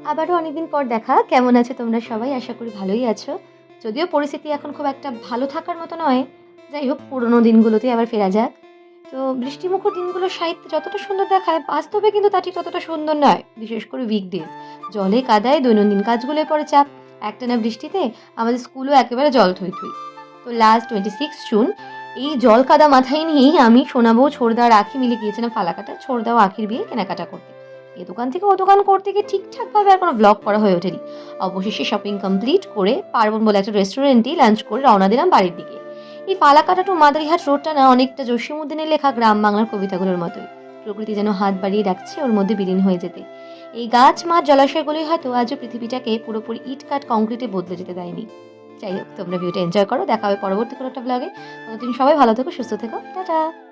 আবারও অনেকদিন পর দেখা। কেমন আছো তোমরা সবাই? আশা করি ভালোই আছো। যদিও পরিস্থিতি এখন খুব একটা ভালো থাকার মতো নয়। যাই হোক পুরোনো দিনগুলোতেই আবার ফেরা যাক। তো বৃষ্টিমুখর দিনগুলো সাহিত্যে যতটা সুন্দর দেখায়, বাস্তবে কিন্তু তা ঠিক ততটা সুন্দর নয়। বিশেষ করে উইকডেজ। জলে কাদায় দৈনন্দিন কাজগুলোয় পড়ে চাপ। একটানা বৃষ্টিতে আমাদের স্কুলও একেবারে জল থই থই। তো লাস্ট 26 জুন এই জল কাদা মাথায় নিয়েই আমি, সোনা বউ, ছোড়দা আর আঁখি মিলে গিয়েছিলাম ফালাকাটা ছোড়দা ও আঁখির বিয়ে কেনাকাটা করতে। এ দোকান থেকে ও দোকান করতে গিয়ে ঠিকঠাকভাবে আর কোনো ব্লগ করা হয়ে ওঠেনি। অবশেষে শপিং কমপ্লিট করে পার্বণ বলে একটা রেস্টুরেন্টেই লাঞ্চ করে রওনা দিলাম বাড়ির দিকে। এই ফালাকাটা টু মাদারিহাট রোডটা না অনেকটা জসীমউদ্দিনের লেখা গ্রাম বাংলার কবিতাগুলোর মতোই। প্রকৃতি যেন হাত বাড়িয়ে ডাকছে ওর মধ্যে বিলীন হয়ে যেতে। এই গাছ, মাঠ, জলাশয়গুলোই হয়তো আজও পৃথিবীটাকে পুরোপুরি ইট কাঠ কংক্রিটে বদলে যেতে দেয়নি। যাই হোক, তোমরা ভিউটা এনজয় করো। দেখা হবে পরবর্তী কোনো একটা ব্লগে। ততদিন সবাই ভালো থেকো, সুস্থ থেকো। টাটা।